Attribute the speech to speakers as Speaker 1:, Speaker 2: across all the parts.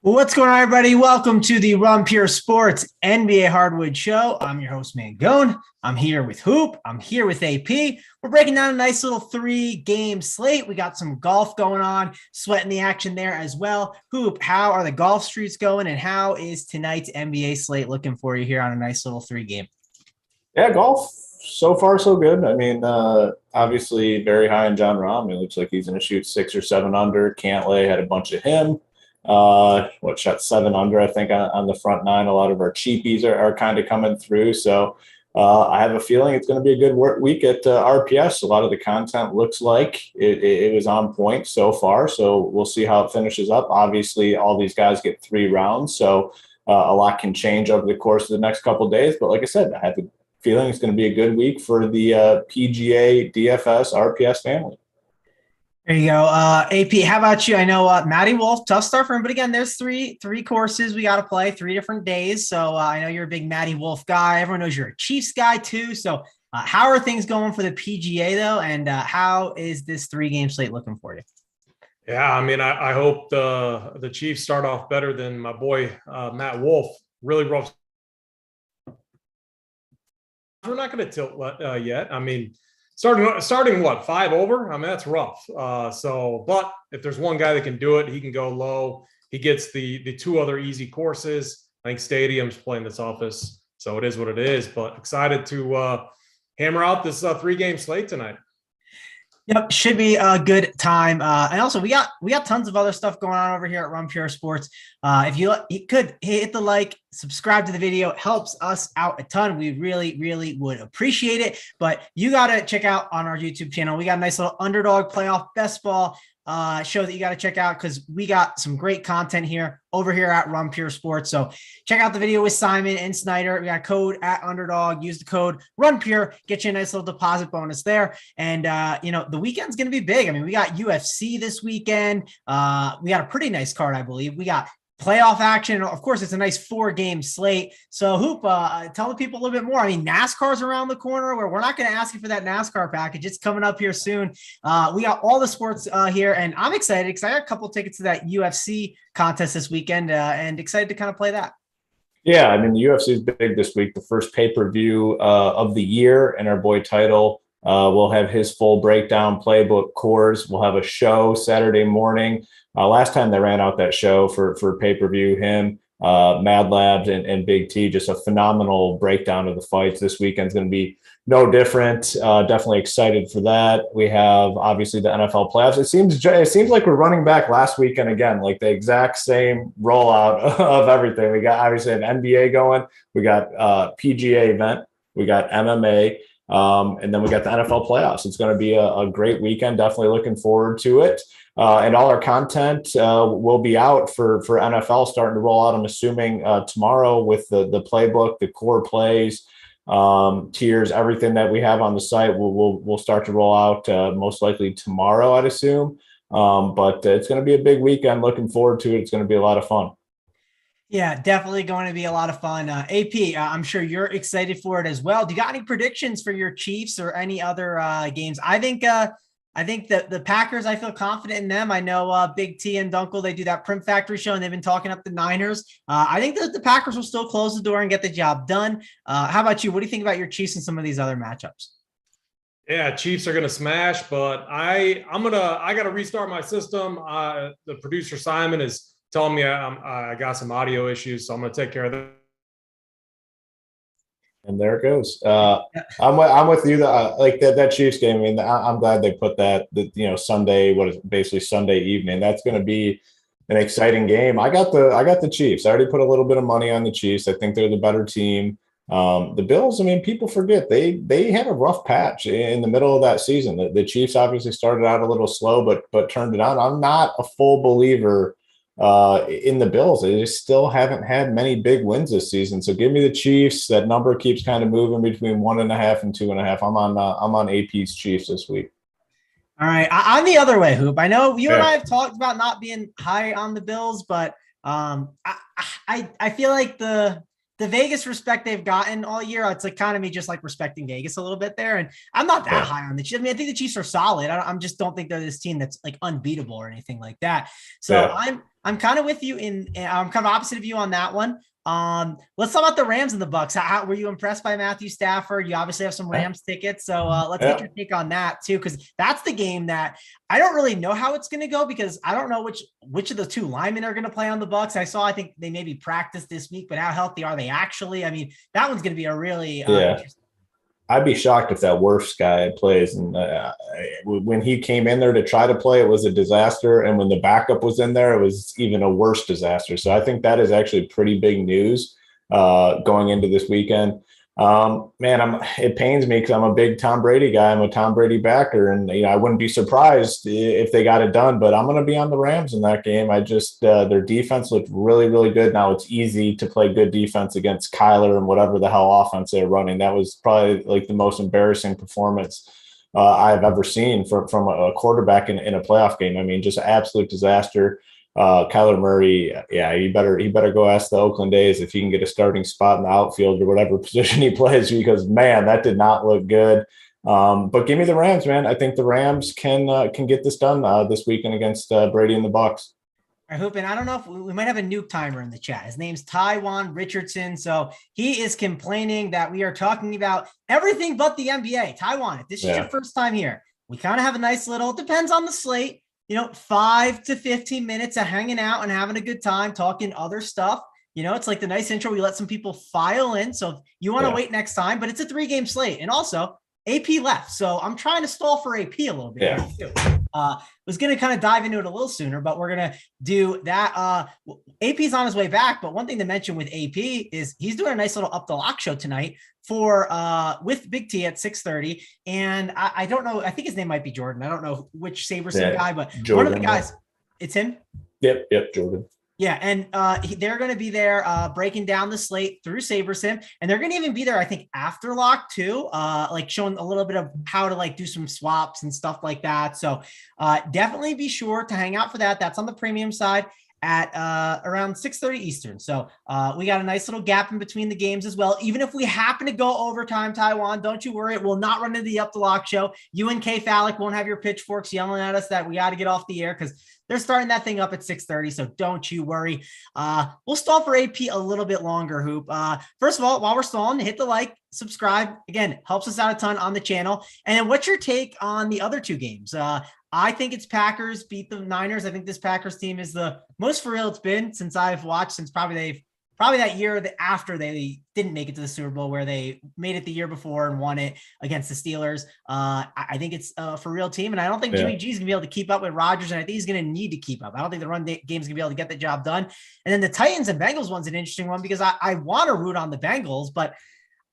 Speaker 1: Well, what's going on, everybody? Welcome to the Run Pure Sports NBA Hardwood Show. I'm your host, Mangone. I'm here with Hoop. I'm here with AP. We're breaking down a nice little 3-game slate. We got some golf going on, sweating the action there as well. Hoop, how are the golf streets going, and how is tonight's NBA slate looking for you here on a nice little 3-game?
Speaker 2: Yeah, golf so far so good. I mean, obviously very high in John Rahm. It looks like he's going to shoot 6 or 7 under. Cantlay had a bunch of him. Shot 7 under, I think, on the front 9. A lot of our cheapies are kind of coming through. So I have a feeling it's going to be a good week at RPS. A lot of the content looks like it was on point so far. So we'll see how it finishes up. Obviously, all these guys get 3 rounds. So a lot can change over the course of the next couple of days. But like I said, I have a feeling it's going to be a good week for the PGA, DFS, RPS family.
Speaker 1: There you go. AP, how about you? I know Matty Wolf, tough start for him, but again, there's three courses we got to play, 3 different days. So I know you're a big Matty Wolf guy. Everyone knows you're a Chiefs guy too. So how are things going for the PGA though? And how is this 3-game slate looking for you?
Speaker 3: Yeah, I mean, I hope the Chiefs start off better than my boy Matt Wolf. Really rough. We're not going to tilt yet. I mean, starting what, 5 over? I mean, that's rough. But if there's one guy that can do it, he can go low. He gets the 2 other easy courses. I think Stadium's playing this office, so it is what it is. But excited to hammer out this 3-game slate tonight.
Speaker 1: Yep, should be a good time. And also, we got tons of other stuff going on over here at Run Pure Sports. If you could hit the like, subscribe to the video, it helps us out a ton. We really, really would appreciate it. But you got to check out on our YouTube channel. We got a nice little underdog playoff best ball show that you got to check out because we got some great content here over here at Run Pure Sports. So check out the video with Simon and Snyder. We got a code at underdog. Use the code Run Pure, get you a nice little deposit bonus there. And the weekend's going to be big. I mean, we got UFC this weekend. We got a pretty nice card, I believe. We got playoff action. Of course, it's a nice 4-game slate. So Hoop, tell the people a little bit more. I mean, NASCAR's around the corner where we're not going to ask you for that NASCAR package. It's coming up here soon. We got all the sports here, and I'm excited because I got a couple of tickets to that UFC contest this weekend and excited to kind of play that.
Speaker 2: Yeah, I mean, the UFC is big this week, the first pay-per-view of the year, and our boy Title will have his full breakdown playbook course. We'll have a show Saturday morning. Last time they ran out that show for pay-per-view, him, Mad Labs, and Big T, just a phenomenal breakdown of the fights. This weekend's going to be no different. Definitely excited for that. We have obviously the NFL playoffs. It seems like we're running back last weekend again, like the exact same rollout of everything. We got obviously an NBA going. We got PGA event. We got MMA. And then we got the NFL playoffs. It's going to be a great weekend. Definitely looking forward to it. And all our content will be out for NFL starting to roll out, I'm assuming, tomorrow with the playbook, the core plays, tiers, everything that we have on the site. We'll start to roll out most likely tomorrow, I'd assume. But it's going to be a big weekend. Looking forward to it. It's going to be a lot of fun.
Speaker 1: Yeah, definitely going to be a lot of fun. AP, I'm sure you're excited for it as well. Do you got any predictions for your Chiefs or any other games? I think that the Packers, I feel confident in them. I know Big T and Dunkel, they do that Print Factory show, and they've been talking up the Niners. I think that the Packers will still close the door and get the job done. How about you? What do you think about your Chiefs and some of these other matchups?
Speaker 3: Yeah, Chiefs are going to smash, but I got to restart my system. The producer Simon is telling me I got some audio issues, so I'm going to take care of that.
Speaker 2: And there it goes. I'm with you. Like that Chiefs game. I mean, I'm glad they put that. Sunday. What is it, basically Sunday evening? That's going to be an exciting game. I got the Chiefs. I already put a little bit of money on the Chiefs. I think they're the better team. The Bills. I mean, people forget they had a rough patch in the middle of that season. The Chiefs obviously started out a little slow, but turned it on. I'm not a full believer in the Bills. They just still haven't had many big wins this season. So give me the Chiefs. That number keeps kind of moving between 1.5 and 2.5. I'm on AP's Chiefs this week.
Speaker 1: All right. I'm the other way, Hoop. I know you and I have talked about not being high on the Bills, but I feel like the Vegas respect they've gotten all year, it's like kind of me just like respecting Vegas a little bit there. And I'm not that high on the Chiefs. I mean, I think the Chiefs are solid. I just don't think they're this team that's like unbeatable or anything like that. So I'm kind of with you I'm kind of opposite of you on that one. Let's talk about the Rams and the Bucks. How were you impressed by Matthew Stafford? You obviously have some Rams tickets, so let's get your take on that too, because that's the game that I don't really know how it's going to go, because I don't know which of the two linemen are going to play on the Bucks. I think they maybe practiced this week, but how healthy are they actually? I mean, that one's going to be a really interesting.
Speaker 2: I'd be shocked if that worst guy plays. And when he came in there to try to play, it was a disaster. And when the backup was in there, it was even a worse disaster. So I think that is actually pretty big news going into this weekend. It pains me because I'm a big Tom Brady guy. I'm a Tom Brady backer, and I wouldn't be surprised if they got it done. But I'm going to be on the Rams in that game. I just their defense looked really, really good. Now it's easy to play good defense against Kyler and whatever the hell offense they're running. That was probably like the most embarrassing performance I've ever seen from a quarterback in a playoff game. I mean, just an absolute disaster. Kyler Murray, he better go ask the Oakland A's if he can get a starting spot in the outfield or whatever position he plays, because man, that did not look good. But give me the Rams, man. I think the Rams can get this done this weekend against Brady and the Bucks.
Speaker 1: I hope, and I don't know if we might have a nuke timer in the chat. His name's Taiwan Richardson. So he is complaining that we are talking about everything but the NBA. Taiwan, if this is your first time here, we kind of have a nice little, depends on the slate, 5 to 15 minutes of hanging out and having a good time, talking other stuff. It's like the nice intro. We let some people file in. So if you want to wait next time, but it's a 3-game slate. And also AP left. So I'm trying to stall for AP a little bit. Was going to kind of dive into it a little sooner, but we're going to do that. AP's on his way back. But one thing to mention with AP is he's doing a nice little Up the Lock show tonight with BigT at 6:30. And I don't know. I think his name might be Jordan. I don't know which SaberSim guy, but Jordan, one of the guys, it's him.
Speaker 2: Yep. Jordan.
Speaker 1: Yeah, and they're going to be there breaking down the slate through SaberSim, and they're going to even be there, I think, after lock too, like showing a little bit of how to like do some swaps and stuff like that. So definitely be sure to hang out for that. That's on the premium side at around 6:30 Eastern. So we got a nice little gap in between the games as well. Even if we happen to go overtime, Taiwan, don't you worry. It will not run into the Up the Lock show. You and K Phallic won't have your pitchforks yelling at us that we got to get off the air, because they're starting that thing up at 6:30. So don't you worry. We'll stall for AP a little bit longer, Hoop. First of all, while we're stalling, hit the like, subscribe. Again, helps us out a ton on the channel. And then what's your take on the other two games? I think it's Packers beat the Niners. I think this Packers team is the most for real it's been since I've watched, since probably that year after they didn't make it to the Super Bowl, where they made it the year before and won it against the Steelers. I think it's a for real team, and I don't think Jimmy G is going to be able to keep up with Rodgers, and I think he's going to need to keep up. I don't think the run game is going to be able to get the job done. And then the Titans and Bengals one's an interesting one, because I want to root on the Bengals, but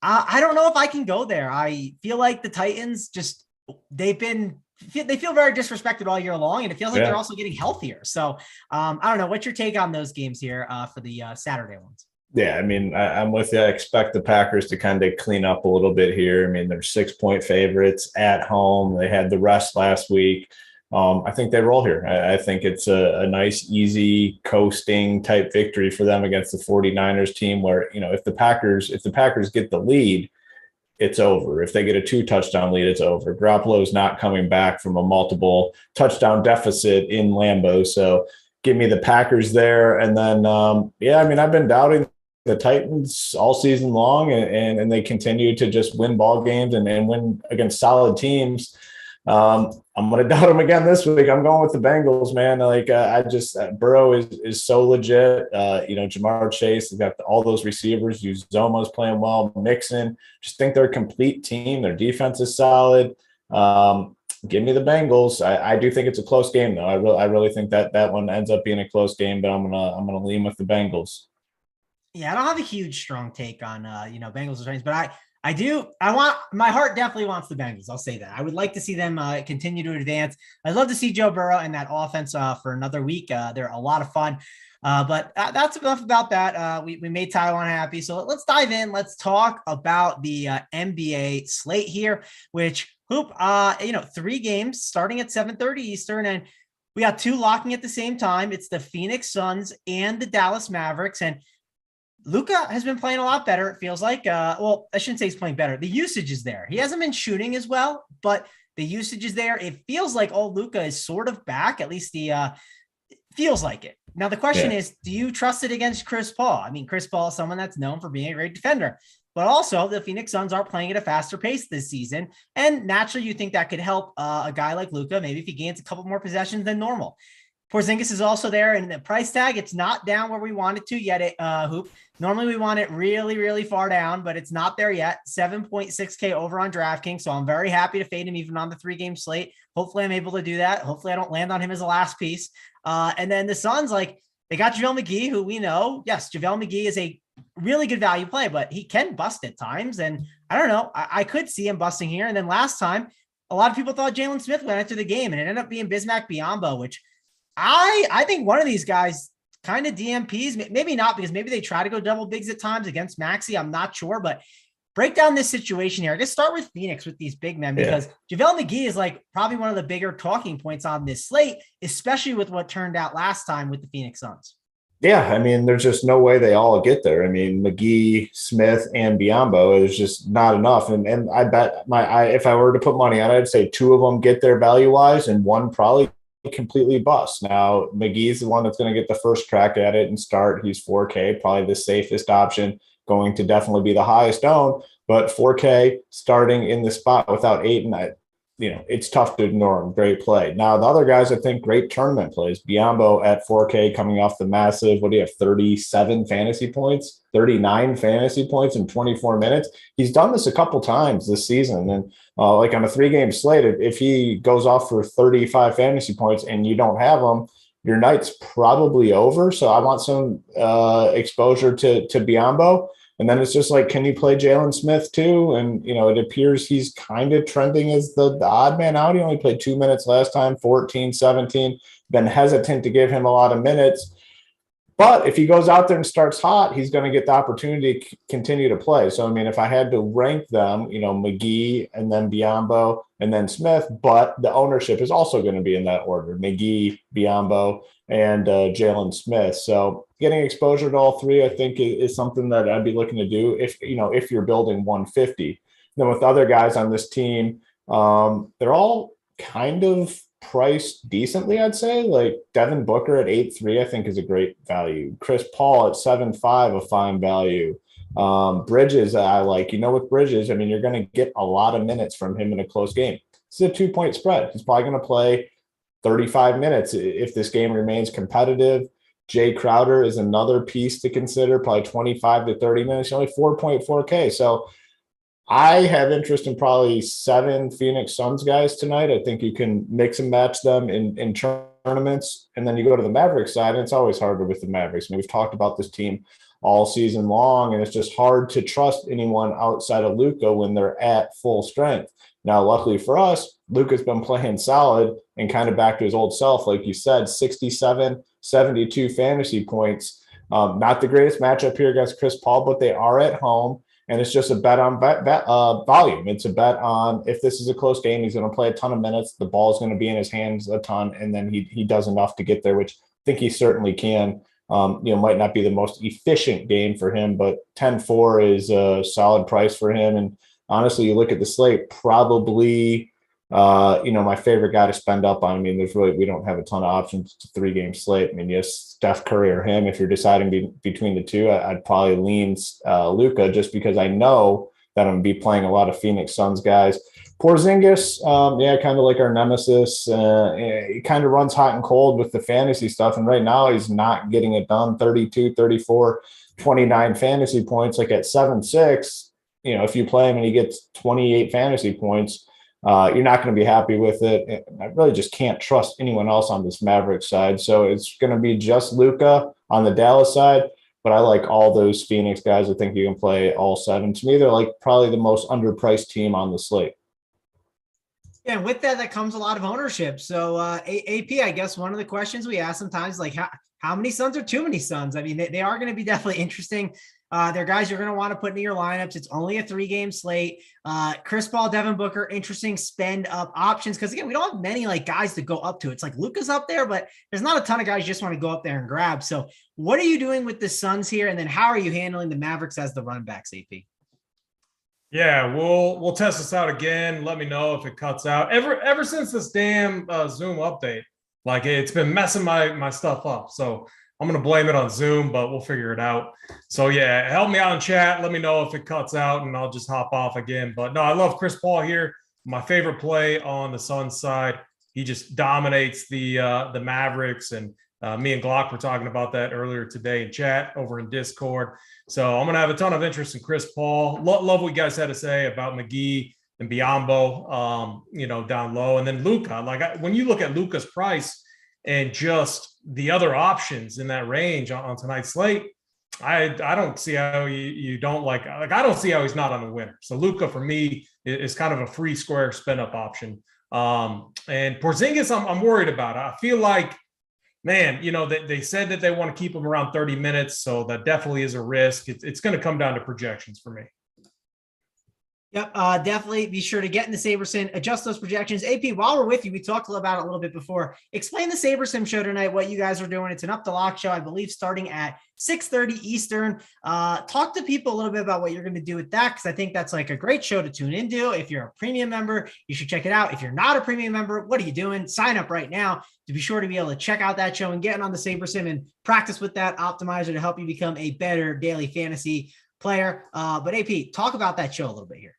Speaker 1: I don't know if I can go there. I feel like the Titans they feel very disrespected all year long, and it feels like they're also getting healthier. So I don't know. What's your take on those games here for the Saturday ones?
Speaker 2: Yeah, I mean, I'm with you. I expect the Packers to kind of clean up a little bit here. I mean, they're 6-point favorites at home. They had the rest last week. I think they roll here. I think it's a nice, easy, coasting type victory for them against the 49ers team, where, if the Packers get the lead, it's over. If they get a 2-touchdown lead, it's over. Garoppolo's not coming back from a multiple touchdown deficit in Lambeau. So give me the Packers there. And then, I've been doubting the Titans all season long, and they continue to just win ball games and win against solid teams. I'm going to doubt them again this week. I'm going with the Bengals, man. Burrow is so legit. Jamar Chase, they've got all those receivers. Uzoma's playing well. Mixon, just think they're a complete team. Their defense is solid. Give me the Bengals. I do think it's a close game, though. I really think that one ends up being a close game, but I'm gonna lean with the Bengals.
Speaker 1: Yeah, I don't have a huge strong take on Bengals or Titans, but my heart definitely wants the Bengals. I'll say that. I would like to see them continue to advance. I'd love to see Joe Burrow and that offense for another week. They're a lot of fun. But that's enough about that. We made Taiwan happy. So let's dive in. Let's talk about the NBA slate here, which Hoop, 3 games starting at 7:30 Eastern, and we got 2 locking at the same time. It's the Phoenix Suns and the Dallas Mavericks. And Luka has been playing a lot better, it feels like. I shouldn't say he's playing better. The usage is there. He hasn't been shooting as well, but the usage is there. It feels like Luka is sort of back. At least feels feels like it. Now, the question
Speaker 2: Yeah.
Speaker 1: is, do you trust it against Chris Paul? I mean, Chris Paul is someone that's known for being a great defender, but also the Phoenix Suns are playing at a faster pace this season. And naturally, you think that could help a guy like Luka, maybe if he gains a couple more possessions than normal. Porzingis is also there, and the price tag, it's not down where we want it to yet, Hoop. Normally, we want it really, really far down, but it's not there yet. 7.6K over on DraftKings, so I'm very happy to fade him even on the 3-game slate. Hopefully, I'm able to do that. Hopefully, I don't land on him as a last piece. And then the Suns, like, they got JaVale McGee, who we know, yes, JaVale McGee is a really good value play, but he can bust at times. And I don't know, I could see him busting here. And then last time, a lot of people thought Jalen Smith would enter the game, and it ended up being Bismack Biyombo, which I think one of these guys kind of DMPs, maybe not, because maybe they try to go double bigs at times against Maxey. I'm not sure, but break down this situation here. I guess start with Phoenix with these big men, because JaVale McGee is like probably one of the bigger talking points on this slate, especially with what turned out last time with the Phoenix Suns.
Speaker 2: Yeah, I mean, there's just no way they all get there. I mean, McGee, Smith, and Biyombo is just not enough. And I bet if I were to put money on it, I'd say 2 of them get there value-wise, and 1 probably completely bust. Now, McGee's the one that's going to get the first crack at it and start. He's 4K, probably the safest option, going to definitely be the highest owned, but 4K starting in the spot without Ayton, it's tough to ignore him. Great play. Now, the other guys, I think, great tournament plays. Biyombo at 4K coming off the massive, what do you have, 37 fantasy points, 39 fantasy points in 24 minutes. He's done this a couple times this season. And like on a 3-game slate, if he goes off for 35 fantasy points and you don't have him, your night's probably over. So I want some exposure to Biyombo. And then it's just like, can you play Jalen Smith too? And, it appears he's kind of trending as the odd man out. He only played 2 minutes last time, 14, 17. Been hesitant to give him a lot of minutes. But if he goes out there and starts hot, he's going to get the opportunity to continue to play. So, I mean, if I had to rank them, McGee and then Biyombo and then Smith, but the ownership is also going to be in that order: McGee, Biyombo, and Jalen Smith. So getting exposure to all 3, I think, is something that I'd be looking to do if you're building 150. Then with other guys on this team, they're all kind of priced decently, I'd say. Like Devin Booker at 8.3, I think, is a great value. Chris Paul at 7.5, a fine value. Bridges, I like. With Bridges, I mean, you're going to get a lot of minutes from him in a close game. It's a 2-point spread. He's probably going to play 35 minutes if this game remains competitive. Jay Crowder is another piece to consider, probably 25 to 30 minutes, only 4.4K. So I have interest in probably 7 Phoenix Suns guys tonight. I think you can mix and match them in tournaments. And then you go to the Mavericks side, and it's always harder with the Mavericks. I mean, we've talked about this team all season long, and it's just hard to trust anyone outside of Luka when they're at full strength. Now, luckily for us, Luka's been playing solid and kind of back to his old self. Like you said, 67, 72 fantasy points. Not the greatest matchup here against Chris Paul, but they are at home. And it's just a bet on volume. It's a bet on, if this is a close game, he's going to play a ton of minutes. The ball is going to be in his hands a ton, and then he does enough to get there, which I think he certainly can. Might not be the most efficient game for him, but 10-4 is a solid price for him. And honestly, you look at the slate, probably, my favorite guy to spend up on. I mean, we don't have a ton of options. It's a 3-game slate. I mean, yes, Steph Curry or him. If you're deciding between the two, I'd probably lean Luka, just because I know that I'm going to be playing a lot of Phoenix Suns guys. Porzingis, kind of like our nemesis. He kind of runs hot and cold with the fantasy stuff. And right now he's not getting it done. 32, 34, 29 fantasy points. Like at 7.6, if you play him and he gets 28 fantasy points, you're not going to be happy with it. I really just can't trust anyone else on this Mavericks side. So it's going to be just Luka on the Dallas side. But I like all those Phoenix guys. I think you can play all 7. To me, they're like probably the most underpriced team on the slate.
Speaker 1: Yeah, and with that comes a lot of ownership. So AP, I guess one of the questions we ask sometimes, like how many Suns are too many Suns? I mean, they are going to be definitely interesting. They're guys you're going to want to put in your lineups. It's only a 3-game slate. Chris Paul, Devin Booker, interesting spend up options. Because again, we don't have many like guys to go up to. It's like Luka's up there, but there's not a ton of guys you just want to go up there and grab. So what are you doing with the Suns here? And then how are you handling the Mavericks as the run backs, AP?
Speaker 3: Yeah, we'll test this out again. Let me know if it cuts out. Ever since this damn Zoom update, Like it's been messing my stuff up. So I'm going to blame it on Zoom, but we'll figure it out. So yeah, help me out in chat. Let me know if it cuts out and I'll just hop off again. But no, I love Chris Paul here. My favorite play on the Suns side. He just dominates the Mavericks, and me and Glock were talking about that earlier today in chat over in Discord. So I'm going to have a ton of interest in Chris Paul. Love what you guys had to say about McGee and Biyombo, down low. And then Luka. When you look at Luka's price and just the other options in that range on tonight's slate, I don't see how you don't like I don't see how he's not on the winner. So Luka for me is kind of a free square spin up option. And Porzingis, I'm worried about. I feel like, man, they said that they want to keep him around 30 minutes. So that definitely is a risk. It's going to come down to projections for me.
Speaker 1: Yep, definitely be sure to get in the SaberSim, adjust those projections. AP, while we're with you, we talked about it a little bit before. Explain the SaberSim show tonight, what you guys are doing. It's an up to lock show, I believe, starting at 6:30 Eastern. Talk to people a little bit about what you're going to do with that, because I think that's like a great show to tune into. If you're a premium member, you should check it out. If you're not a premium member, what are you doing? Sign up right now to be sure to be able to check out that show and get on the SaberSim and practice with that optimizer to help you become a better daily fantasy player. But AP, talk about that show a little bit here.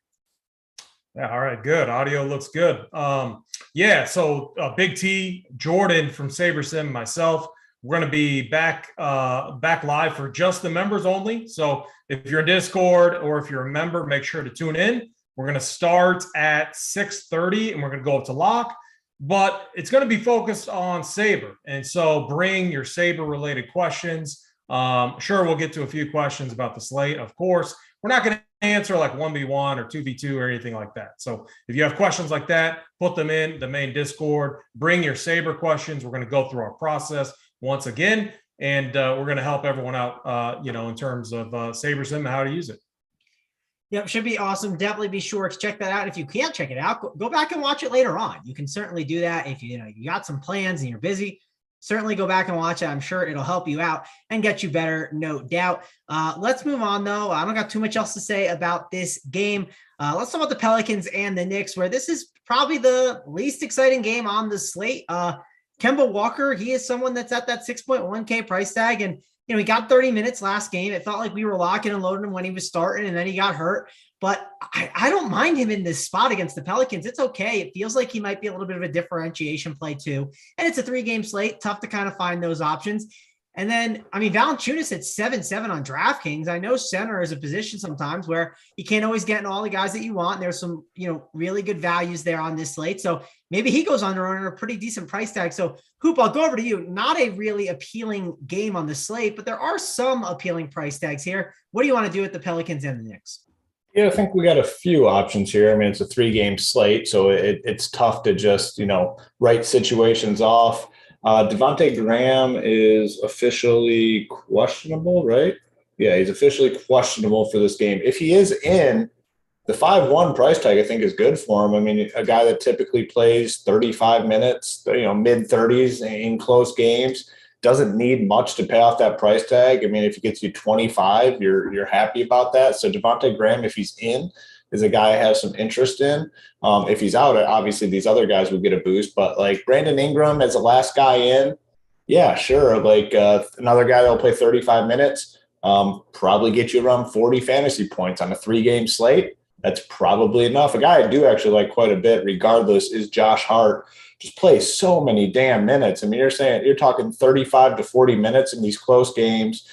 Speaker 3: Yeah, all right, good. Audio looks good. So BigT, Jordan from SaberSim, myself, we're going to be back live for just the members only. So if you're in Discord or if you're a member, make sure to tune in. We're going to start at 6:30 and we're going to go up to lock, but it's going to be focused on Saber. And so bring your Saber related questions. Sure, we'll get to a few questions about the slate. Of course, we're not going to answer like 1v1 or 2v2 or anything like that. So if you have questions like that, put them in the main Discord, bring your Saber questions. We're going to go through our process once again, and we're going to help everyone out, in terms of SaberSim and how to use it.
Speaker 1: Yep, should be awesome. Definitely be sure to check that out. If you can't check it out, go back and watch it later on. You can certainly do that. If you got some plans and you're busy, certainly go back and watch it. I'm sure it'll help you out and get you better, no doubt. Let's move on, though. I don't got too much else to say about this game. Let's talk about the Pelicans and the Knicks, where this is probably the least exciting game on the slate. Kemba Walker, he is someone that's at that 6.1K price tag, and he got 30 minutes last game. It felt like we were locking and loading him when he was starting, and then he got hurt. But I don't mind him in this spot against the Pelicans. It's okay. It feels like he might be a little bit of a differentiation play too. And it's a 3-game slate. Tough to kind of find those options. And then, Valanciunas at 7-7 on DraftKings. I know center is a position sometimes where you can't always get in all the guys that you want. And there's some, really good values there on this slate. So maybe he goes under on a pretty decent price tag. So Hoop, I'll go over to you. Not a really appealing game on the slate, but there are some appealing price tags here. What do you want to do with the Pelicans and the Knicks?
Speaker 2: Yeah, I think we got a few options here. It's a 3-game slate, so it's tough to just, write situations off. Devontae Graham is officially questionable, right? Yeah, he's officially questionable for this game. If he is in, the 5-1 price tag, I think, is good for him. A guy that typically plays 35 minutes, mid-30s in close games, doesn't need much to pay off that price tag. If he gets you 25, you're happy about that. So Devontae Graham, if he's in, is a guy I have some interest in. If he's out, obviously these other guys would get a boost. But like Brandon Ingram as the last guy in, yeah, sure. Another guy that'll play 35 minutes, probably get you around 40 fantasy points on a 3-game slate. That's probably enough. A guy I do actually like quite a bit, regardless, is Josh Hart. Just plays so many damn minutes. You're talking 35 to 40 minutes in these close games,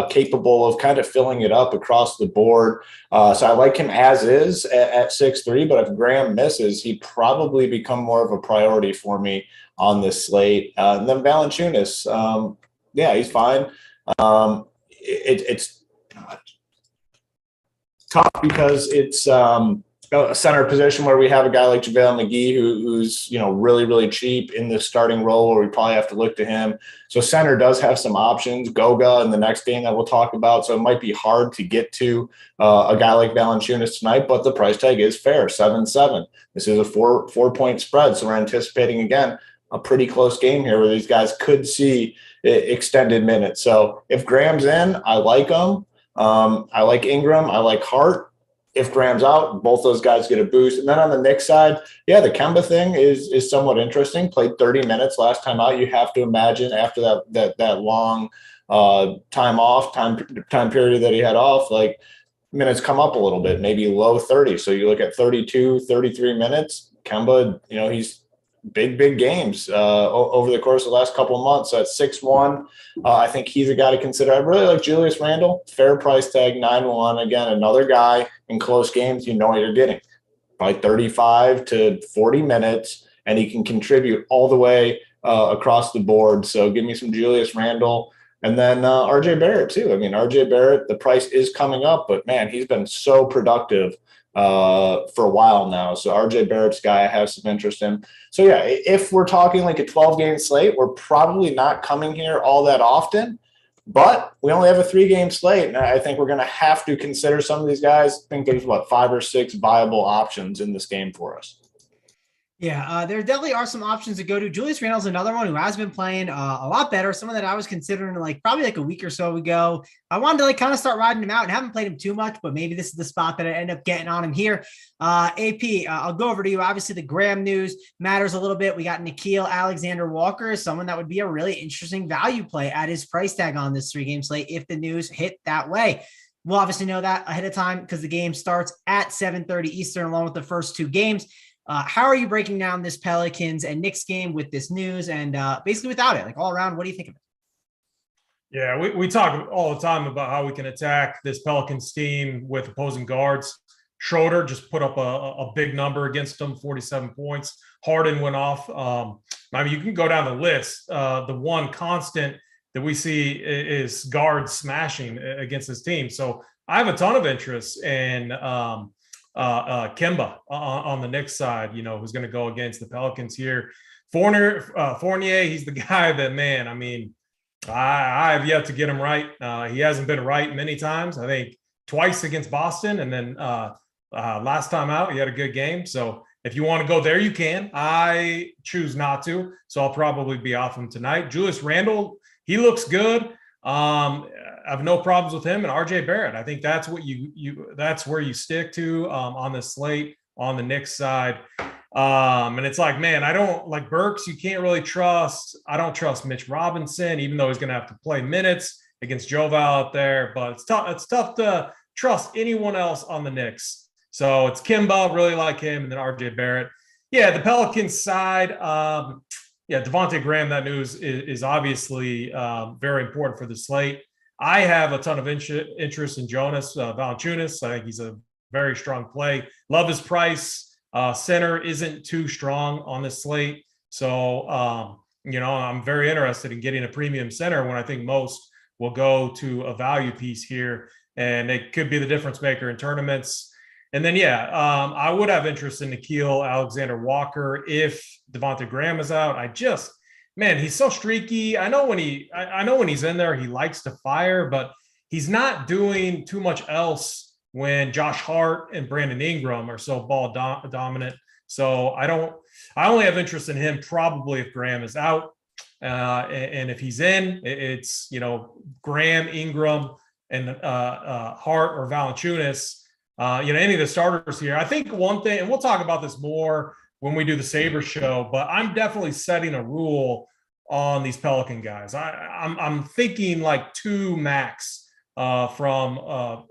Speaker 2: capable of kind of filling it up across the board. So I like him as is at 6'3", but if Graham misses, he'd probably become more of a priority for me on this slate. And then Valanciunas, he's fine. It's tough because it's a center position where we have a guy like JaVale McGee who's really, really cheap in the starting role, where we probably have to look to him. So center does have some options. Goga in the next game that we'll talk about. So it might be hard to get to a guy like Valanciunas tonight, but the price tag is fair, 7-7. This is a 4-point spread. So we're anticipating, again, a pretty close game here where these guys could see extended minutes. So if Graham's in, I like him. I like Ingram. I like Hart. if Graham's out, both those guys get a boost. And then on the Knicks side, yeah, the Kemba thing is somewhat interesting. Played 30 minutes last time out. You have to imagine after that long time period that he had off, like minutes come up a little bit, maybe low 30. So you look at 32, 33 minutes. Kemba, he's big games over the course of the last couple of months. So at 6'1", I think he's a guy to consider. I really like Julius Randle. Fair price tag, 9-1. Again, another guy in close games, you know what you're getting. Probably 35 to 40 minutes, and he can contribute all the way across the board. So give me some Julius Randle. And then RJ Barrett, too. I mean, RJ Barrett, the price is coming up, but, man, he's been so productive for a while now. So RJ Barrett's guy I have some interest in. So, yeah, if we're talking like a 12-game slate, we're probably not coming here all that often. But we only have a 3-game slate, and I think we're going to have to consider some of these guys. I think there's, 5 or 6 viable options in this game for us.
Speaker 1: Yeah, there definitely are some options to go to. Julius Randle's another one who has been playing a lot better. Someone that I was considering probably a week or so ago. I wanted to kind of start riding him out and haven't played him too much, but maybe this is the spot that I end up getting on him here. AP, I'll go over to you. Obviously, the Graham news matters a little bit. We got Nickeil Alexander-Walker, someone that would be a really interesting value play at his price tag on this 3-game slate if the news hit that way. We'll obviously know that ahead of time because the game starts at 7:30 Eastern along with the first 2 games. How are you breaking down this Pelicans and Knicks game with this news and basically without it? All around, what do you think of it?
Speaker 3: Yeah, we talk all the time about how we can attack this Pelicans team with opposing guards. Schroeder just put up a big number against them, 47 points. Harden went off. You can go down the list. The one constant that we see is guards smashing against this team. So I have a ton of interest in Kemba on the Knicks side, who's going to go against the Pelicans here. Fournier, he's the guy that, man, I have yet to get him right. He hasn't been right many times. I think twice against Boston, and then last time out, he had a good game. So if you want to go there, you can. I choose not to, so I'll probably be off him tonight. Julius Randle, he looks good. I have no problems with him and RJ Barrett. I think that's what that's where you stick to on the slate on the Knicks side. And it's like, man, I don't like Burks. You can't really trust. I don't trust Mitch Robinson, even though he's going to have to play minutes against Joval out there. But it's tough. It's tough to trust anyone else on the Knicks. So it's Kemba, really like him, and then RJ Barrett. Yeah, the Pelicans side. Devontae Graham. That news is obviously very important for the slate. I have a ton of interest in Jonas Valanciunas. I think he's a very strong play. Love his price. Center isn't too strong on this slate. So, I'm very interested in getting a premium center when I think most will go to a value piece here. And it could be the difference maker in tournaments. And then, I would have interest in Nickeil Alexander-Walker if Devontae Graham is out. Man, he's so streaky. I know when he's in there, he likes to fire, but he's not doing too much else when Josh Hart and Brandon Ingram are so ball dominant. So I only have interest in him probably if Graham is out. And if he's in, it's, Graham, Ingram, and Hart or Valanciunas, any of the starters here. I think one thing, and we'll talk about this more when we do the Saber show, but I'm definitely setting a rule on these Pelican guys. I'm thinking like 2 max from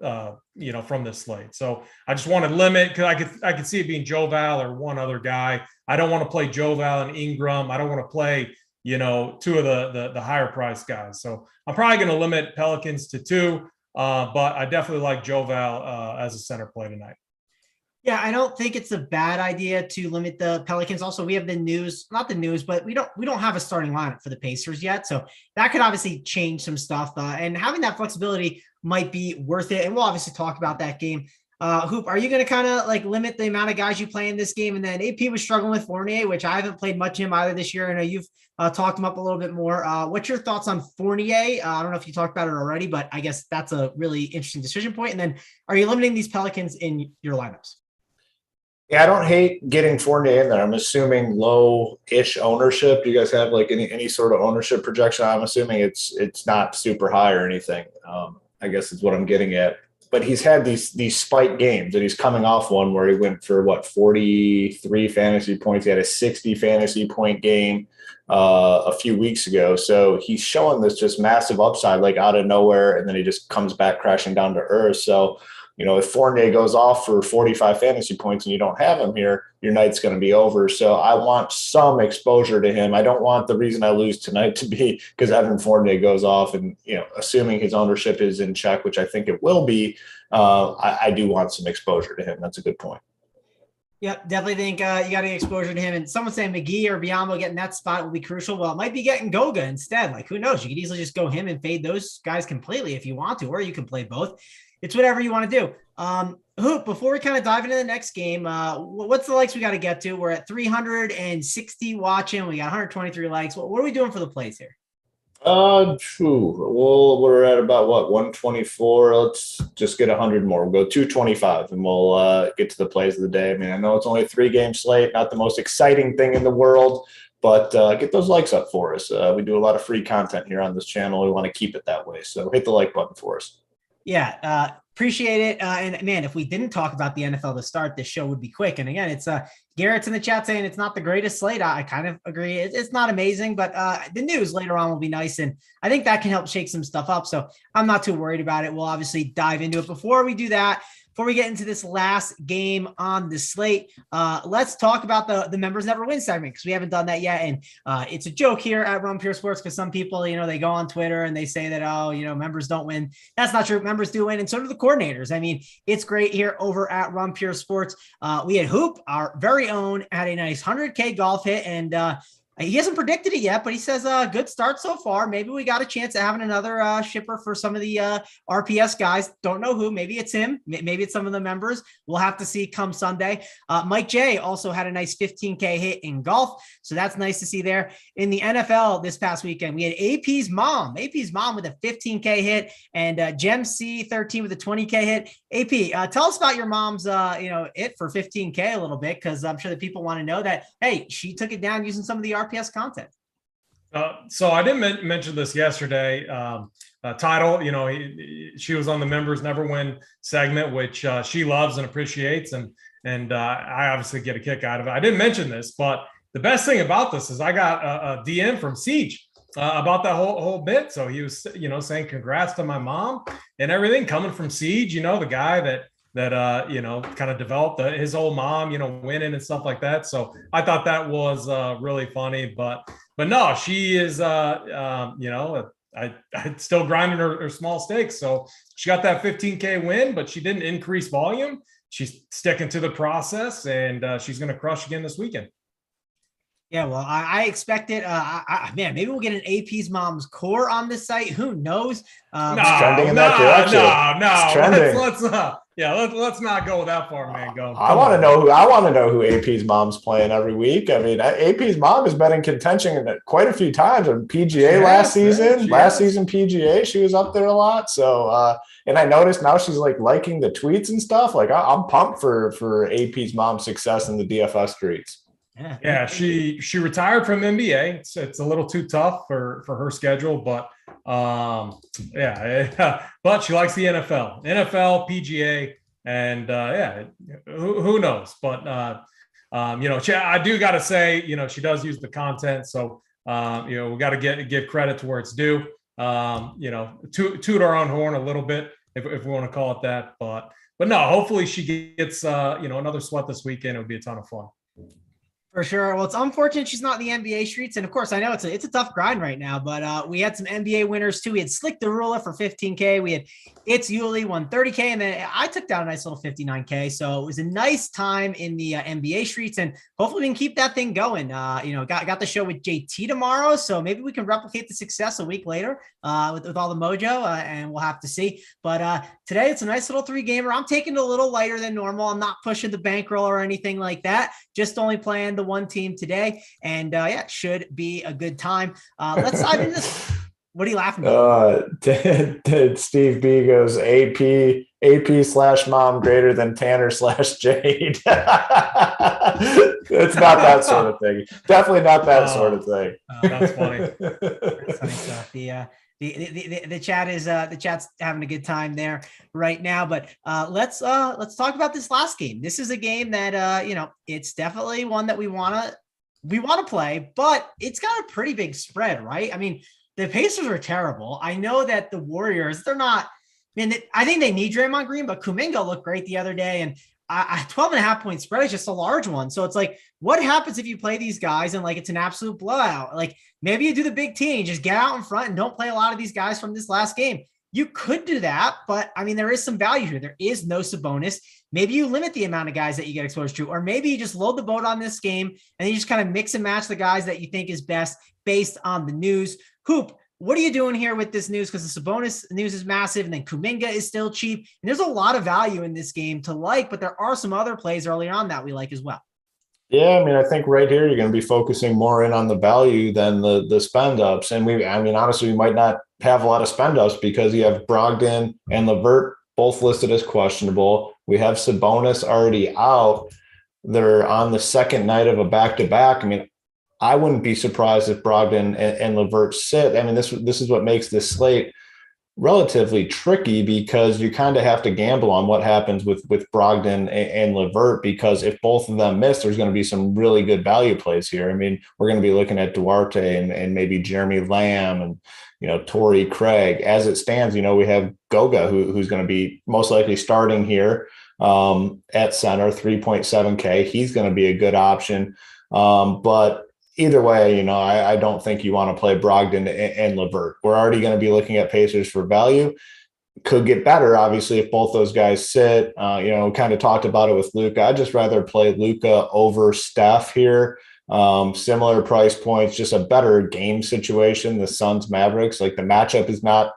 Speaker 3: this slate. So I just want to limit because I could see it being Joval or one other guy. I don't want to play Joval and Ingram. I don't want to play 2 of the higher priced guys. So I'm probably going to limit Pelicans to 2, but I definitely like Joval as a center play tonight.
Speaker 1: Yeah, I don't think it's a bad idea to limit the Pelicans. Also, we have not the news, but we don't have a starting lineup for the Pacers yet. So that could obviously change some stuff. And having that flexibility might be worth it. And we'll obviously talk about that game. Hoop, are you going to kind of limit the amount of guys you play in this game? And then AP was struggling with Fournier, which I haven't played much him either this year. I know you've talked him up a little bit more. What's your thoughts on Fournier? I don't know if you talked about it already, but I guess that's a really interesting decision point. And then are you limiting these Pelicans in your lineups?
Speaker 2: Yeah, I don't hate getting Fournier in there. I'm assuming low-ish ownership. Do you guys have any sort of ownership projection? I'm assuming it's not super high or anything. I guess is what I'm getting at. but he's had these spike games, and he's coming off one where he went for 43 fantasy points. He had a 60 fantasy point game a few weeks ago. So he's showing this just massive upside, like out of nowhere, and then he just comes back crashing down to earth. So, if Fournier goes off for 45 fantasy points and you don't have him here, your night's going to be over. So I want some exposure to him. I don't want the reason I lose tonight to be because Evan Fournier goes off, and, assuming his ownership is in check, which I think it will be, I do want some exposure to him. That's a good point.
Speaker 1: Yeah, definitely think you got to get exposure to him. And someone saying McGee or Biombo getting that spot will be crucial. Well, it might be getting Goga instead. Like, who knows? You could easily just go him and fade those guys completely if you want to, or you can play both. It's whatever you want to do. Hoop, before we kind of dive into the next game, what's the likes we got to get to? We're at 360 watching. We got 123 likes. What are we doing for the plays here?
Speaker 2: Well, we're at about 124. Let's just get 100 more. We'll go 225, and we'll get to the plays of the day. I mean, I know it's only a 3-game slate, not the most exciting thing in the world, but get those likes up for us. We do a lot of free content here on this channel. We want to keep it that way. So hit the like button for us.
Speaker 1: Yeah, appreciate it. And man, if we didn't talk about the NFL to start, this show would be quick. And again, it's Garrett's in the chat saying it's not the greatest slate. I kind of agree. It's not amazing, but the news later on will be nice. And I think that can help shake some stuff up. So I'm not too worried about it. We'll obviously dive into it. Before we do that, before we get into this last game on the slate, let's talk about the members never win segment, because we haven't done that yet. And it's a joke here at Run Pure Sports, because some people, they go on Twitter and they say that, members don't win. That's not true. Members do win, and so do the coordinators. I mean, it's great here over at Run Pure Sports. We had Hoop, our very own, had a nice 100K golf hit, and he hasn't predicted it yet, but he says good start so far. Maybe we got a chance at having another shipper for some of the RPS guys. Don't know who. Maybe it's him. Maybe it's some of the members. We'll have to see come Sunday. Mike J also had a nice 15K hit in golf, so that's nice to see there. In the NFL this past weekend, we had AP's mom with a 15K hit, and Gem C13 with a 20K hit. AP, tell us about your mom's hit for 15K a little bit, because I'm sure that people want to know that, hey, she took it down using some of the RPS content.
Speaker 3: So I didn't mention this yesterday. Title, she was on the members never win segment, which she loves and appreciates, and I obviously get a kick out of it. I didn't mention this, but the best thing about this is I got a DM from Siege about that whole bit. So he was, saying congrats to my mom and everything, coming from Siege, the guy that kind of developed his old mom, winning and stuff like that. So I thought that was really funny, but no, she is, I still grinding her small stakes. So she got that 15K win, but she didn't increase volume. She's sticking to the process, and she's going to crush again this weekend.
Speaker 1: Yeah, well, I expect it. Man, maybe we'll get an AP's mom's core on this site. Who knows?
Speaker 2: It's trending in that direction.
Speaker 3: Let's not go that far, man. Go.
Speaker 2: I want to know who AP's mom's playing every week. I mean, AP's mom has been in contention quite a few times on PGA last season. Last season PGA, she was up there a lot. So, and I noticed now she's liking the tweets and stuff. I'm pumped for AP's mom's success in the DFS streets.
Speaker 3: Yeah, she retired from NBA. It's a little too tough for her schedule, but but she likes the NFL, PGA, and who knows? But I do got to say, she does use the content, so we got to give credit to where it's due. Toot our own horn a little bit, if we want to call it that. But no, hopefully she gets another sweat this weekend. It would be a ton of fun.
Speaker 1: For sure. Well, it's unfortunate she's not in the NBA streets. And of course, I know it's a tough grind right now, but we had some NBA winners too. We had Slick DeRula for 15K. We had It's Yuli won 30K. And then I took down a nice little 59K. So it was a nice time in the NBA streets, and hopefully we can keep that thing going. Got the show with JT tomorrow. So maybe we can replicate the success a week later with all the mojo, and we'll have to see. But today it's a nice little 3-gamer. I'm taking it a little lighter than normal. I'm not pushing the bankroll or anything like that. Just only playing the one team today, and it should be a good time. Let's dive into this. What are you laughing at?
Speaker 2: Steve B goes AP/mom greater than Tanner/Jade. It's not that sort of thing. Definitely not that sort of thing.
Speaker 3: That's funny.
Speaker 1: That's funny stuff. The chat's having a good time there right now. But let's talk about this last game. This is a game that it's definitely one that we want to play, but it's got a pretty big spread, right? I mean, the Pacers are terrible. I know that the Warriors, they're not. I mean, I think they need Draymond Green, but Kuminga looked great the other day, and 12.5-point spread is just a large one. So it's like, what happens if you play these guys and like it's an absolute blowout? Like maybe you do the big team, just get out in front and don't play a lot of these guys from this last game. You could do that, but I mean, there is some value here. There is no Sabonis. Maybe you limit the amount of guys that you get exposed to, or maybe you just load the boat on this game and you just kind of mix and match the guys that you think is best based on the news. Hoop, what are you doing here with this news? Because the Sabonis news is massive, and then Kuminga is still cheap. And there's a lot of value in this game to like, but there are some other plays early on that we like as well.
Speaker 2: Yeah, I mean, I think right here you're going to be focusing more in on the value than the spend ups. And honestly, we might not have a lot of spend ups because you have Brogdon and LeVert both listed as questionable. We have Sabonis already out. They're on the second night of a back-to-back. I mean, I wouldn't be surprised if Brogdon and LeVert sit. I mean, this is what makes this slate relatively tricky, because you kind of have to gamble on what happens with Brogdon and LeVert, because if both of them miss, there's going to be some really good value plays here. I mean, we're going to be looking at Duarte and maybe Jeremy Lamb and, Torrey Craig. As it stands, we have Goga, who's going to be most likely starting here at center, 3.7K. He's going to be a good option. But either way, I don't think you want to play Brogdon and LeVert. We're already going to be looking at Pacers for value. Could get better, obviously, if both those guys sit. Kind of talked about it with Luka. I'd just rather play Luka over Steph here. Similar price points, just a better game situation. The Suns Mavericks, like the matchup is not,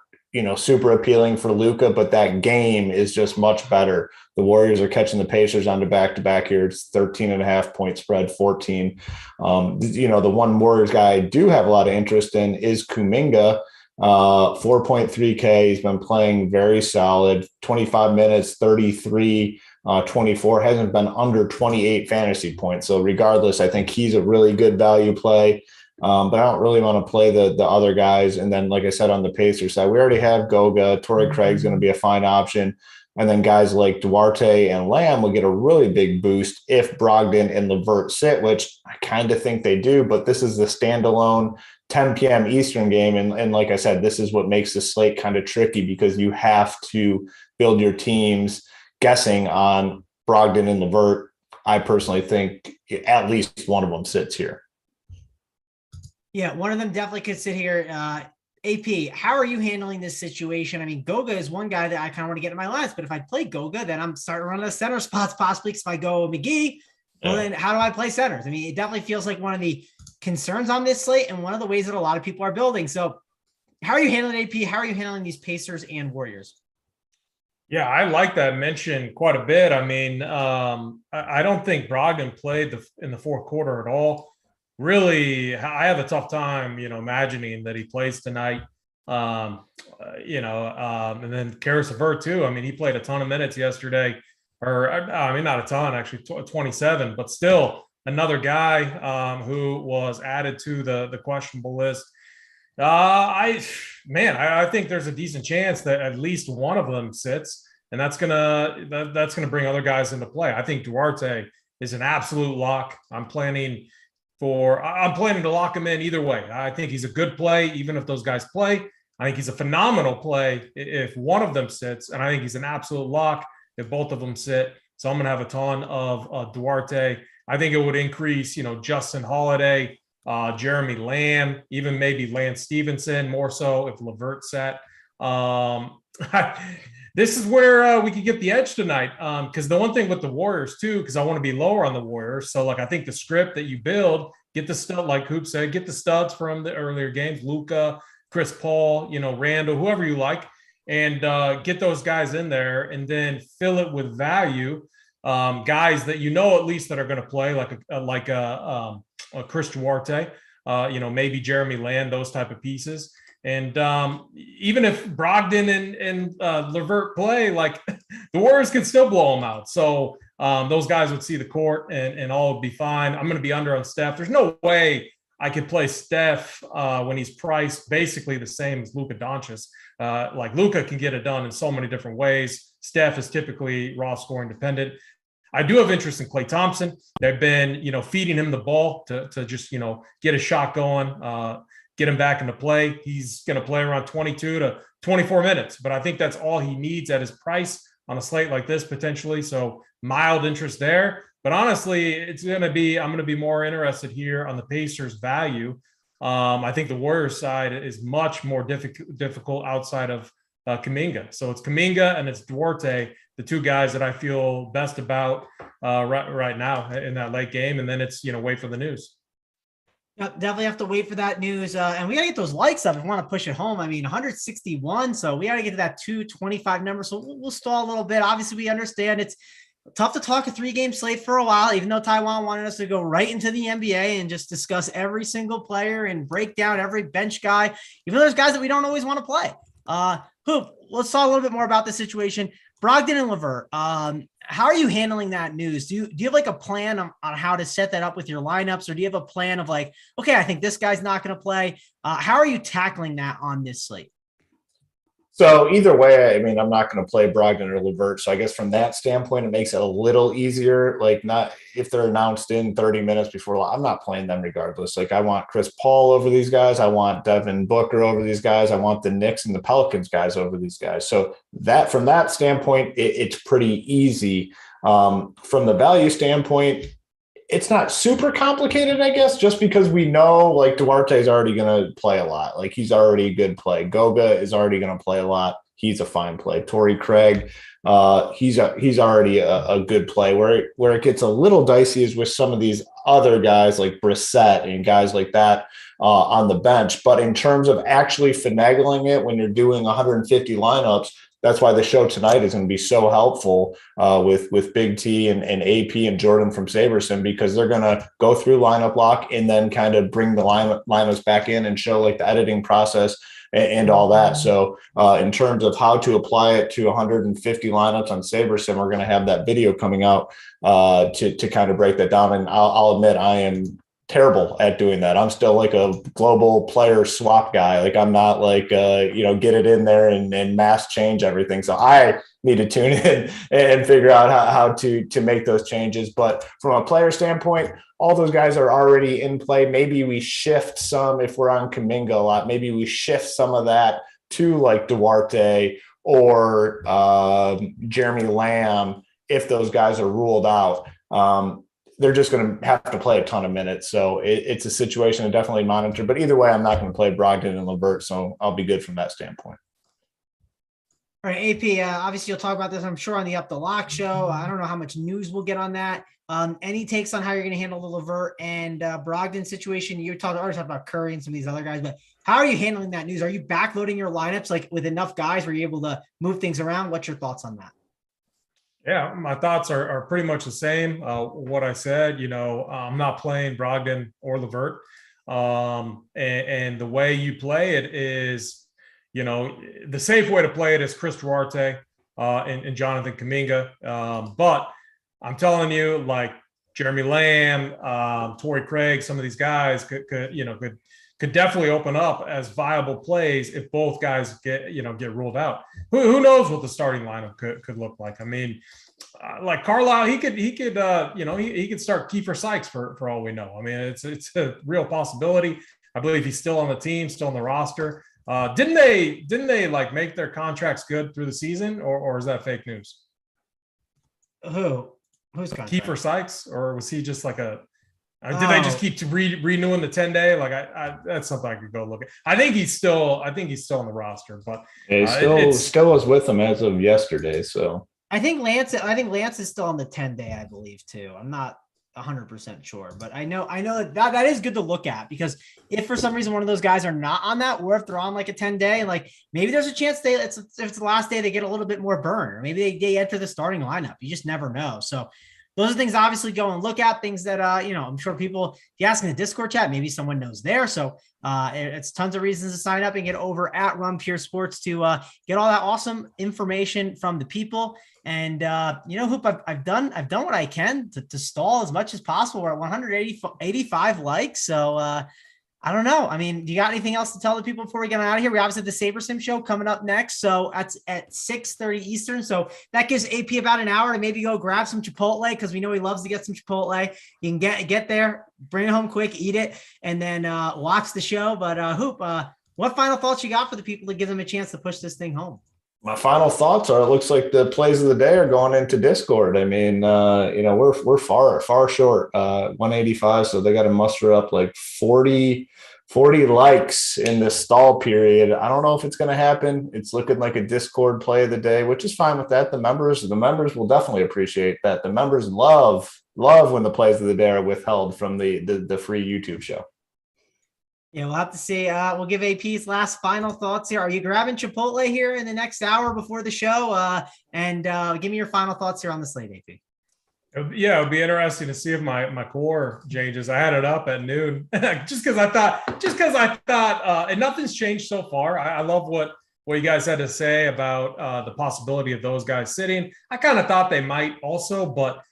Speaker 2: super appealing for Luka, but that game is just much better. The Warriors are catching the Pacers on the back-to-back here. It's 13.5-point spread, 14. The one Warriors guy I do have a lot of interest in is Kuminga, 4.3K. He's been playing very solid, 25 minutes, 33, 24, hasn't been under 28 fantasy points. So regardless, I think he's a really good value play. But I don't really want to play the other guys. And then, like I said, on the Pacers side, we already have Goga. Torrey Craig's going to be a fine option. And then guys like Duarte and Lamb will get a really big boost if Brogdon and LeVert sit, which I kind of think they do. But this is the standalone 10 p.m. Eastern game. And like I said, this is what makes the slate kind of tricky, because you have to build your teams guessing on Brogdon and LeVert. I personally think at least one of them sits here.
Speaker 1: Yeah, one of them definitely could sit here. AP, how are you handling this situation? I mean, Goga is one guy that I kind of want to get in my lines, but if I play Goga, then I'm starting running the center spots possibly, because if I go McGee, well, then how do I play centers? I mean, it definitely feels like one of the concerns on this slate and one of the ways that a lot of people are building. So how are you handling AP? How are you handling these Pacers and Warriors?
Speaker 3: Yeah, I like that mention quite a bit. I mean, I don't think Brogdon played in the fourth quarter at all. Really, I have a tough time, imagining that he plays tonight. And then Karis LeVert too. I mean, he played a ton of minutes yesterday, not a ton, actually 27, but still another guy who was added to the questionable list. I think there's a decent chance that at least one of them sits, and that's gonna bring other guys into play. I think Duarte is an absolute lock. I'm planning to lock him in either way. I think he's a good play, even if those guys play. I think he's a phenomenal play if one of them sits, and I think he's an absolute lock if both of them sit. So I'm going to have a ton of Duarte. I think it would increase, Justin Holiday, Jeremy Lamb, even maybe Lance Stevenson, more so if LeVert sat. This is where we could get the edge tonight, because the one thing with the Warriors too, because I want to be lower on the Warriors. So I think the script that you build, get the stud, like Hoop said, get the studs from the earlier games, Luka, Chris Paul, Randall, whoever you like, and get those guys in there, and then fill it with value, guys that at least that are going to play, like a Chris Duarte, maybe Jeremy Lamb, those type of pieces. And even if Brogdon and LeVert play, the Warriors can still blow them out. So those guys would see the court and all would be fine. I'm going to be under on Steph. There's no way I could play Steph when he's priced basically the same as Luka Doncic. Like Luka can get it done in so many different ways. Steph is typically raw scoring dependent. I do have interest in Klay Thompson. They've been, feeding him the ball to just, get a shot going, get him back into play. He's going to play around 22 to 24 minutes, but I think that's all he needs at his price on a slate like this potentially. So mild interest there. But honestly, I'm going to be more interested here on the Pacers' value. I think the Warriors side is much more difficult outside of Kuminga. So it's Kuminga and it's Duarte, the two guys that I feel best about right now in that late game. And then it's, wait for the news.
Speaker 1: Yep, definitely have to wait for that news. And we got to get those likes up if we want to push it home. I mean, 161. So we got to get to that 225 number. So we'll stall a little bit. Obviously, we understand it's tough to talk a 3-game slate for a while, even though Taiwan wanted us to go right into the NBA and just discuss every single player and break down every bench guy, even though there's guys that we don't always want to play. Hoop, let's talk a little bit more about the situation. Brogdon and LeVert, how are you handling that news? Do you have like a plan on how to set that up with your lineups, or do you have a plan of like, okay, I think this guy's not going to play? How are you tackling that on this slate?
Speaker 2: So either way, I mean, I'm not going to play Brogdon or LeVert. So I guess from that standpoint, it makes it a little easier. Like, not if they're announced in 30 minutes before, I'm not playing them regardless. Like, I want Chris Paul over these guys. I want Devin Booker over these guys. I want the Knicks and the Pelicans guys over these guys. So that from that standpoint, it's pretty easy. From the value standpoint, it's not super complicated, I guess, just because we know like Duarte is already going to play a lot. Like, he's already a good play. Goga is already going to play a lot. He's a fine play. Torrey Craig, he's already a good play. Where it gets a little dicey is with some of these other guys like Brissett and guys like that on the bench. But in terms of actually finagling it when you're doing 150 lineups, that's why the show tonight is going to be so helpful with Big T and AP and Jordan from Saberson, because they're going to go through lineup lock and then kind of bring the lineups back in and show like the editing process and all that. So in terms of how to apply it to 150 lineups on Saberson, we're going to have that video coming out to kind of break that down. And I'll admit, I am terrible at doing that. I'm still like a global player swap guy. Like, I'm not like, get it in there and mass change everything. So I need to tune in and figure out how to make those changes. But from a player standpoint, all those guys are already in play. Maybe we shift some, if we're on Kuminga a lot, maybe we shift some of that to like Duarte or Jeremy Lamb if those guys are ruled out. They're just going to have to play a ton of minutes. So it's a situation to definitely monitor. But either way, I'm not going to play Brogdon and LeVert, so I'll be good from that standpoint.
Speaker 1: All right, AP, obviously you'll talk about this, I'm sure, on the Up the Lock show. I don't know how much news we'll get on that. Any takes on how you're going to handle the LeVert and Brogdon situation? You already talked about Curry and some of these other guys, but how are you handling that news? Are you backloading your lineups like with enough guys where you're able to move things around? What's your thoughts on that?
Speaker 3: Yeah, my thoughts are pretty much the same. What I said, I'm not playing Brogdon or LeVert. And the way you play it is, the safe way to play it is Chris Duarte and Jonathan Kuminga. But I'm telling you, like Jeremy Lamb, Torrey Craig, some of these guys could definitely open up as viable plays if both guys get ruled out. Who knows what the starting lineup could look like? I mean, like Carlisle, he could start Kiefer Sykes for all we know. I mean, it's a real possibility. I believe he's still on the team, still on the roster. Didn't they like make their contracts good through the season, or is that fake news?
Speaker 1: Who's contract?
Speaker 3: Kiefer Sykes, or was he just like a? Did they just keep renewing the 10-day? Like that's something I could go look at. I think he's still on the roster, but
Speaker 2: he still is with them as of yesterday. So
Speaker 1: I think Lance is still on the 10-day, I believe too. I'm not 100% sure, but I know that is good to look at, because if for some reason one of those guys are not on that, or if they're on like a 10-day, and like maybe there's a chance if it's the last day they get a little bit more burn, or maybe they enter the starting lineup. You just never know. So those are things obviously go and look at, things that, I'm sure people, if you ask in the Discord chat, maybe someone knows there. So it's tons of reasons to sign up and get over at Run Pure Sports to get all that awesome information from the people. And, Hoop, I've done what I can to stall as much as possible. We're at 185 likes. So I don't know. I mean, do you got anything else to tell the people before we get out of here? We obviously have the Saber Sim show coming up next. So that's at 6:30 Eastern. So that gives AP about an hour to maybe go grab some Chipotle, because we know he loves to get some Chipotle. You can get there, bring it home quick, eat it, and then watch the show. But Hoop, what final thoughts you got for the people to give them a chance to push this thing home?
Speaker 2: My final thoughts are: it looks like the plays of the day are going into Discord. I mean, we're far short, 185, so they got to muster up like 40 likes in this stall period. I don't know if it's going to happen. It's looking like a Discord play of the day, which is fine with that. The members will definitely appreciate that. The members love when the plays of the day are withheld from the free YouTube show.
Speaker 1: Yeah, we'll have to see. We'll give AP's last final thoughts here. Are you grabbing Chipotle here in the next hour before the show? And give me your final thoughts here on the slate, AP.
Speaker 3: Yeah, it would be interesting to see if my core changes. I had it up at noon just because I thought, and nothing's changed so far. I love what you guys had to say about the possibility of those guys sitting. I kind of thought they might also, but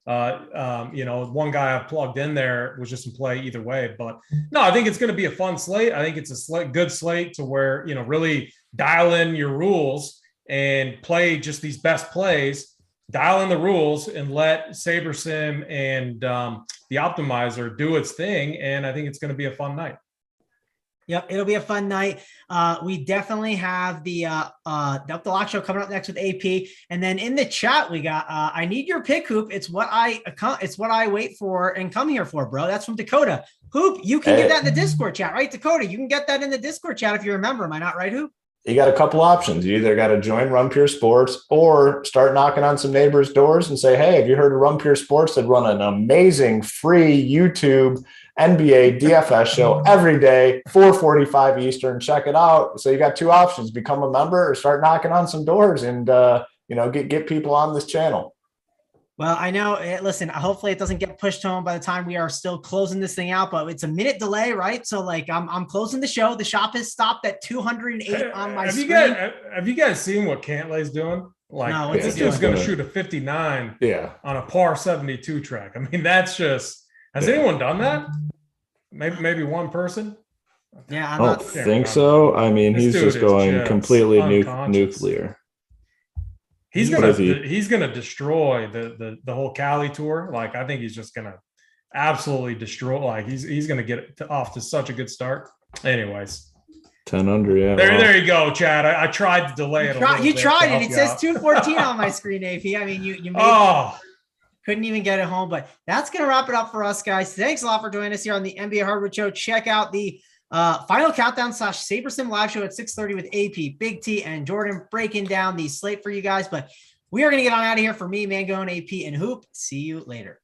Speaker 3: one guy I've plugged in there was just in play either way. But no, I think it's going to be a fun slate. I think it's a good slate to where, really dial in your rules and play just these best plays, dial in the rules and let Saber Sim and the optimizer do its thing. And I think it's going to be a fun night.
Speaker 1: Yep, it'll be a fun night. We definitely have the Up the Lock show coming up next with AP, and then in the chat we got I need your pick, Hoop. It's what I wait for and come here for, bro. That's from Dakota. Hoop, you can get that in the Discord chat, right, Dakota? You can get that in the Discord chat if you remember. Am I not right, Hoop?
Speaker 2: You got a couple options. You either got to join Run Pure Sports or start knocking on some neighbors' doors and say, hey, have you heard of Run Pure Sports? That run an amazing free YouTube NBA DFS show every day, 4:45 Eastern. Check it out. So you got two options: become a member or start knocking on some doors and get people on this channel.
Speaker 1: Well, I know. Listen, hopefully it doesn't get pushed home by the time we are still closing this thing out, but it's a minute delay, right? So like I'm closing the show. The shop has stopped at 208 on my screen.
Speaker 3: Have you guys seen what Cantlay's doing? Like,
Speaker 1: no,
Speaker 3: this dude's going to shoot a 59 on a par 72 track. I mean, that's just, has anyone done that? Maybe one person?
Speaker 1: Yeah,
Speaker 2: I don't think so. I mean, he's just going completely nuclear.
Speaker 3: He's gonna destroy the whole Cali tour. Like, I think he's just gonna absolutely destroy. Like, he's gonna get off to such a good start. Anyways,
Speaker 2: 10 under, yeah.
Speaker 3: There you go, Chad. I tried to delay it.
Speaker 1: You tried it. It says 214 on my screen, AP. I mean, you couldn't even get it home. But that's gonna wrap it up for us, guys. Thanks a lot for joining us here on the NBA Hardwood Show. Check out the final countdown / Saber Sim live show at 6:30 with AP, Big T, and Jordan breaking down the slate for you guys. But we are going to get on out of here. For me, Mango, and AP, and Hoop. See you later.